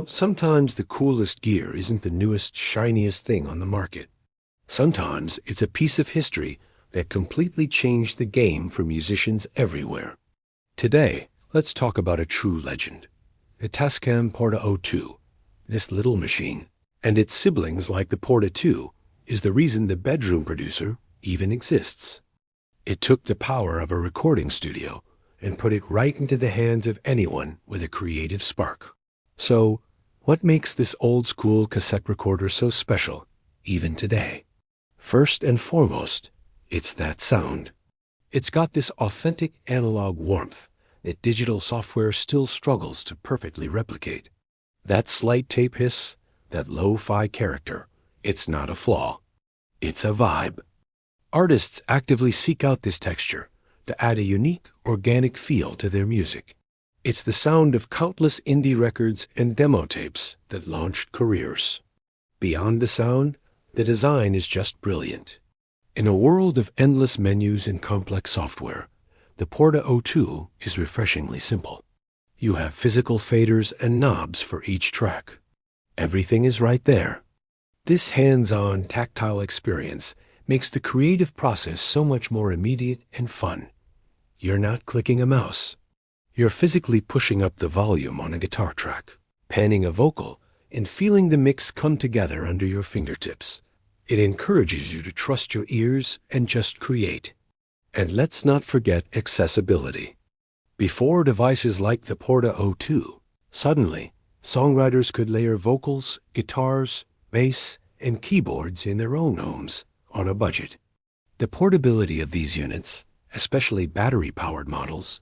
Sometimes the coolest gear isn't the newest, shiniest thing on the market. Sometimes it's a piece of history that completely changed the game for musicians everywhere. Today, let's talk about a true legend, the Tascam Porta 02. This little machine, and its siblings like the Porta 2, is the reason the bedroom producer even exists. It took the power of a recording studio and put it right into the hands of anyone with a creative spark. So, what makes this old-school cassette recorder so special, even today? First and foremost, it's that sound. It's got this authentic analog warmth that digital software still struggles to perfectly replicate. That slight tape hiss, that lo-fi character, it's not a flaw. It's a vibe. Artists actively seek out this texture to add a unique, organic feel to their music. It's the sound of countless indie records and demo tapes that launched careers. Beyond the sound, the design is just brilliant. In a world of endless menus and complex software, the Porta 02 is refreshingly simple. You have physical faders and knobs for each track. Everything is right there. This hands-on, tactile experience makes the creative process so much more immediate and fun. You're not clicking a mouse. You're physically pushing up the volume on a guitar track, panning a vocal, and feeling the mix come together under your fingertips. It encourages you to trust your ears and just create. And let's not forget accessibility. Before devices like the Porta 02, suddenly, songwriters could layer vocals, guitars, bass, and keyboards in their own homes on a budget. The portability of these units, especially battery-powered models,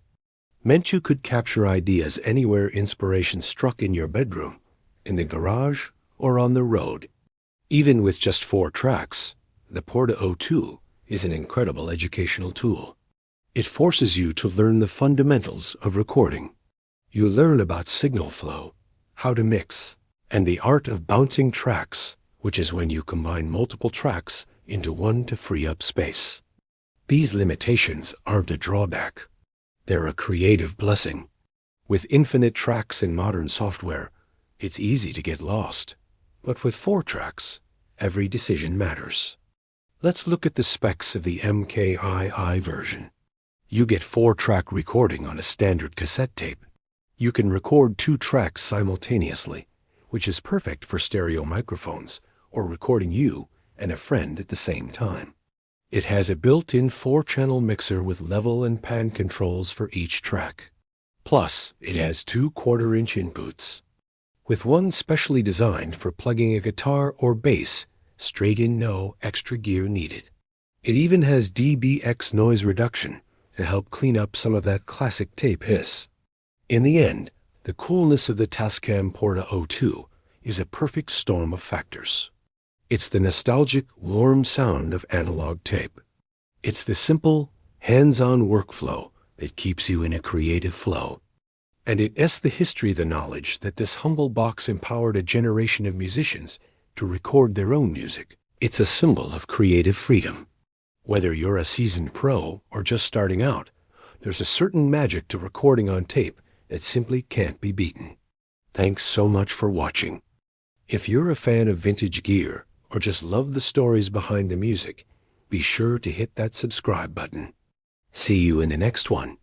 meant you could capture ideas anywhere inspiration struck in your bedroom, in the garage, or on the road. Even with just 4 tracks, the Porta 02 is an incredible educational tool. It forces you to learn the fundamentals of recording. You learn about signal flow, how to mix, and the art of bouncing tracks, which is when you combine multiple tracks into one to free up space. These limitations aren't a drawback. They're a creative blessing. With infinite tracks in modern software, it's easy to get lost. But with 4 tracks, every decision matters. Let's look at the specs of the MKII version. You get 4-track recording on a standard cassette tape. You can record 2 tracks simultaneously, which is perfect for stereo microphones or recording you and a friend at the same time. It has a built-in 4-channel mixer with level and pan controls for each track. Plus, it has 2 quarter-inch inputs, with one specially designed for plugging a guitar or bass straight in, no extra gear needed. It even has dBx noise reduction to help clean up some of that classic tape hiss. In the end, the coolness of the Tascam Porta 02 is a perfect storm of factors. It's the nostalgic, warm sound of analog tape. It's the simple, hands-on workflow that keeps you in a creative flow. And it's the history, the knowledge that this humble box empowered a generation of musicians to record their own music. It's a symbol of creative freedom. Whether you're a seasoned pro or just starting out, there's a certain magic to recording on tape that simply can't be beaten. Thanks so much for watching. If you're a fan of vintage gear, or just love the stories behind the music, be sure to hit that subscribe button. See you in the next one.